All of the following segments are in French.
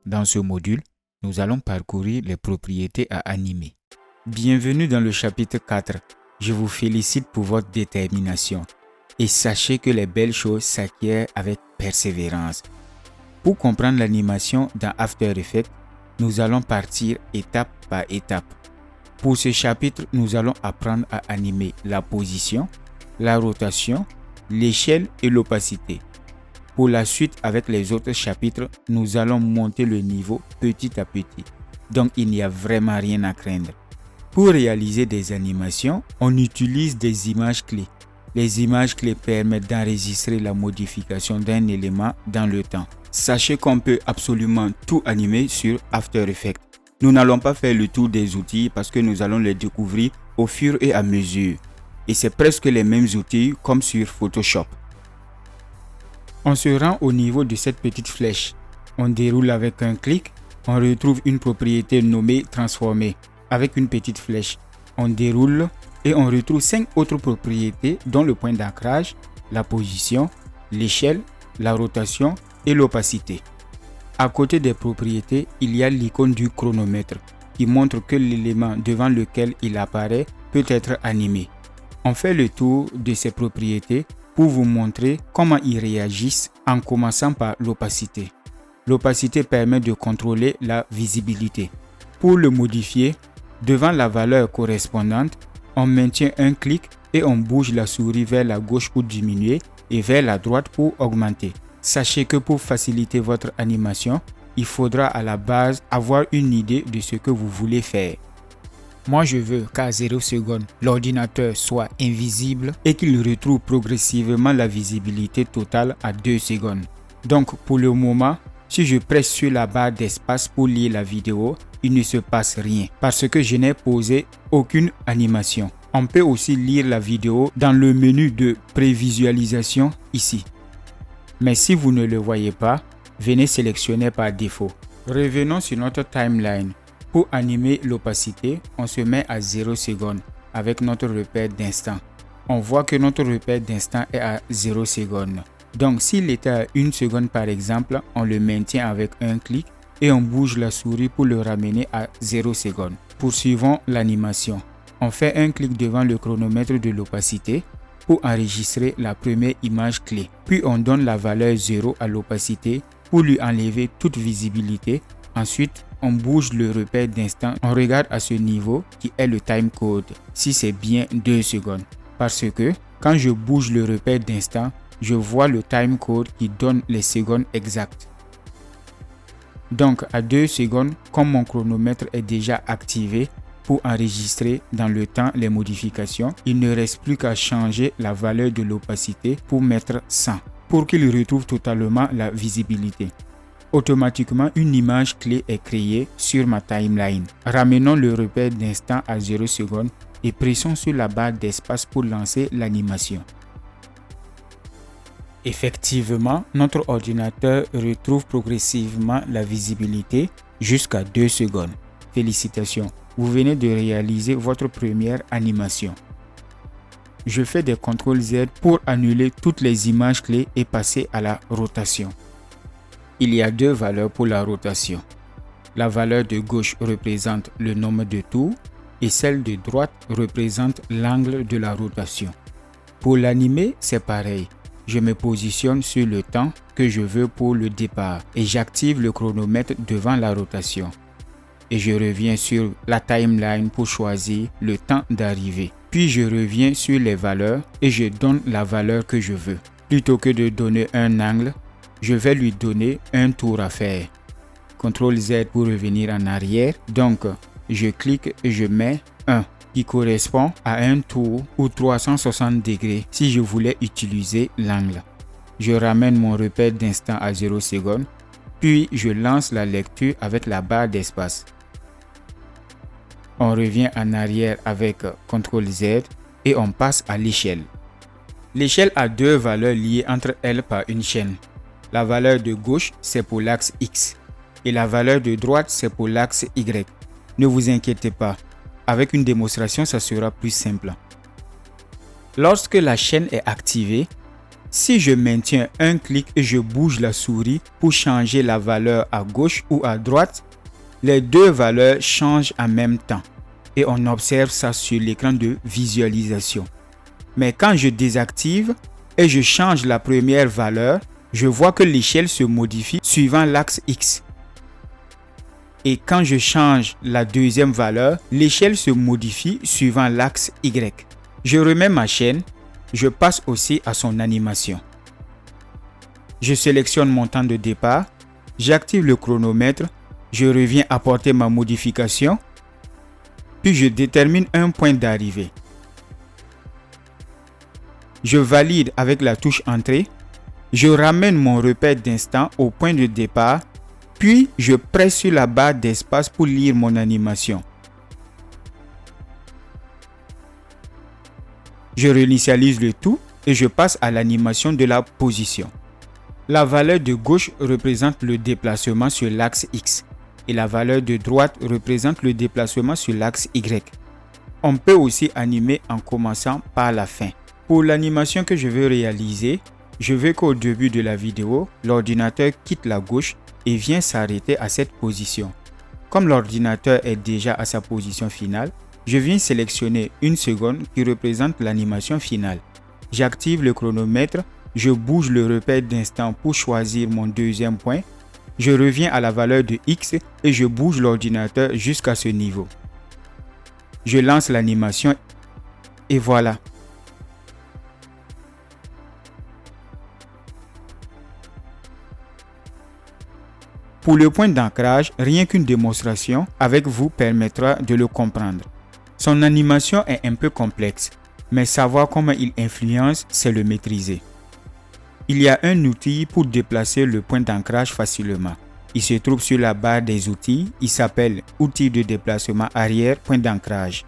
Dans ce module, nous allons parcourir les propriétés à animer. Bienvenue dans le chapitre 4. Je vous félicite pour votre détermination et sachez que les belles choses s'acquièrent avec persévérance. Pour comprendre l'animation dans After Effects, nous allons partir étape par étape. Pour ce chapitre, nous allons apprendre à animer la position, la rotation, l'échelle et l'opacité. Pour la suite, avec les autres chapitres, nous allons monter le niveau petit à petit. Donc, il n'y a vraiment rien à craindre. Pour réaliser des animations, on utilise des images clés. Les images clés permettent d'enregistrer la modification d'un élément dans le temps. Sachez qu'on peut absolument tout animer sur After Effects. Nous n'allons pas faire le tour des outils parce que nous allons les découvrir au fur et à mesure. Et c'est presque les mêmes outils comme sur Photoshop. On se rend au niveau de cette petite flèche. On déroule avec un clic. On retrouve une propriété nommée transformer. Avec une petite flèche, on déroule et on retrouve 5 autres propriétés dont le point d'ancrage, la position, l'échelle, la rotation et l'opacité. À côté des propriétés, il y a l'icône du chronomètre qui montre que l'élément devant lequel il apparaît peut être animé. On fait le tour de ces propriétés pour vous montrer comment ils réagissent en commençant par l'opacité. L'opacité permet de contrôler la visibilité. Pour le modifier, devant la valeur correspondante, on maintient un clic et on bouge la souris vers la gauche pour diminuer et vers la droite pour augmenter. Sachez que pour faciliter votre animation, il faudra à la base avoir une idée de ce que vous voulez faire. Moi, je veux qu'à 0 secondes, l'ordinateur soit invisible et qu'il retrouve progressivement la visibilité totale à 2 secondes. Donc, pour le moment, si je presse sur la barre d'espace pour lire la vidéo, il ne se passe rien parce que je n'ai posé aucune animation. On peut aussi lire la vidéo dans le menu de prévisualisation ici. Mais si vous ne le voyez pas, venez sélectionner par défaut. Revenons sur notre timeline. Pour animer l'opacité, on se met à 0 secondes avec notre repère d'instant. On voit que notre repère d'instant est à 0 secondes. Donc s'il était à 1 seconde par exemple, on le maintient avec un clic et on bouge la souris pour le ramener à 0 secondes. Poursuivons l'animation. On fait un clic devant le chronomètre de l'opacité pour enregistrer la première image clé. Puis on donne la valeur 0 à l'opacité pour lui enlever toute visibilité. Ensuite, on bouge le repère d'instant. On regarde à ce niveau qui est le timecode, si c'est bien 2 secondes. Parce que quand je bouge le repère d'instant, je vois le timecode qui donne les secondes exactes. Donc à 2 secondes, comme mon chronomètre est déjà activé pour enregistrer dans le temps les modifications, il ne reste plus qu'à changer la valeur de l'opacité pour mettre 100 pour qu'il retrouve totalement la visibilité. Automatiquement, une image clé est créée sur ma timeline. Ramenons le repère d'instant à 0 secondes et pressons sur la barre d'espace pour lancer l'animation. Effectivement, notre ordinateur retrouve progressivement la visibilité jusqu'à 2 secondes. Félicitations, vous venez de réaliser votre première animation. Je fais des CTRL Z pour annuler toutes les images clés et passer à la rotation. Il y a 2 valeurs pour la rotation. La valeur de gauche représente le nombre de tours et celle de droite représente l'angle de la rotation. Pour l'animer, c'est pareil. Je me positionne sur le temps que je veux pour le départ et j'active le chronomètre devant la rotation. Et je reviens sur la timeline pour choisir le temps d'arrivée. Puis je reviens sur les valeurs et je donne la valeur que je veux. Plutôt que de donner un angle, je vais lui donner un tour à faire. CTRL Z pour revenir en arrière. Donc, je clique et je mets 1 qui correspond à un tour ou 360 degrés si je voulais utiliser l'angle. Je ramène mon repère d'instant à 0 secondes, puis je lance la lecture avec la barre d'espace. On revient en arrière avec CTRL Z et on passe à l'échelle. L'échelle a 2 valeurs liées entre elles par une chaîne. La valeur de gauche, c'est pour l'axe X et la valeur de droite, c'est pour l'axe Y. Ne vous inquiétez pas, avec une démonstration, ça sera plus simple. Lorsque la chaîne est activée, Si je maintiens un clic et je bouge la souris pour changer la valeur à gauche ou à droite, les deux valeurs changent en même temps et on observe ça sur l'écran de visualisation. Mais quand je désactive et je change la première valeur, je vois que l'échelle se modifie suivant l'axe X. Et quand je change la deuxième valeur, l'échelle se modifie suivant l'axe Y. Je remets ma chaîne, je passe aussi à son animation. Je sélectionne mon temps de départ, j'active le chronomètre, je reviens apporter ma modification, puis je détermine un point d'arrivée. Je valide avec la touche Entrée, je ramène mon repère d'instant au point de départ, puis je presse sur la barre d'espace pour lire mon animation. Je réinitialise le tout et je passe à l'animation de la position. La valeur de gauche représente le déplacement sur l'axe X et la valeur de droite représente le déplacement sur l'axe Y. On peut aussi animer en commençant par la fin. Pour l'animation que je veux réaliser, je veux qu'au début de la vidéo, l'ordinateur quitte la gauche et vient s'arrêter à cette position. Comme l'ordinateur est déjà à sa position finale, je viens sélectionner une seconde qui représente l'animation finale. J'active le chronomètre, je bouge le repère d'instant pour choisir mon deuxième point. Je reviens à la valeur de X et je bouge l'ordinateur jusqu'à ce niveau. Je lance l'animation et voilà. Pour le point d'ancrage, rien qu'une démonstration avec vous permettra de le comprendre. Son animation est un peu complexe, mais savoir comment il influence, c'est le maîtriser. Il y a un outil pour déplacer le point d'ancrage facilement. Il se trouve sur la barre des outils, il s'appelle outil de déplacement arrière point d'ancrage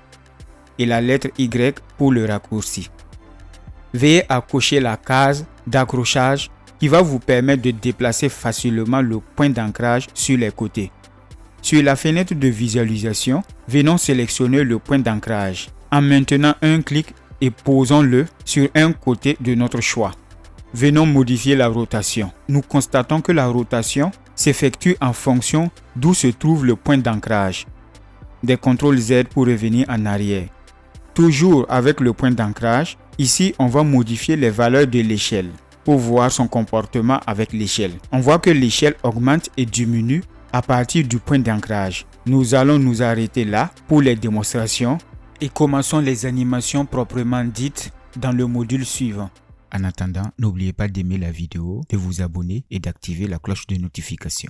et la lettre Y pour le raccourci. Veillez à cocher la case d'accrochage qui va vous permettre de déplacer facilement le point d'ancrage sur les côtés. Sur la fenêtre de visualisation, venons sélectionner le point d'ancrage en maintenant un clic et posons-le sur un côté de notre choix. Venons modifier la rotation. Nous constatons que la rotation s'effectue en fonction d'où se trouve le point d'ancrage. Des CTRL Z pour revenir en arrière. Toujours avec le point d'ancrage, ici on va modifier les valeurs de l'échelle pour voir son comportement avec l'échelle. On voit que l'échelle augmente et diminue à partir du point d'ancrage. Nous allons nous arrêter là pour les démonstrations et commençons les animations proprement dites dans le module suivant. En attendant, n'oubliez pas d'aimer la vidéo, de vous abonner et d'activer la cloche de notification.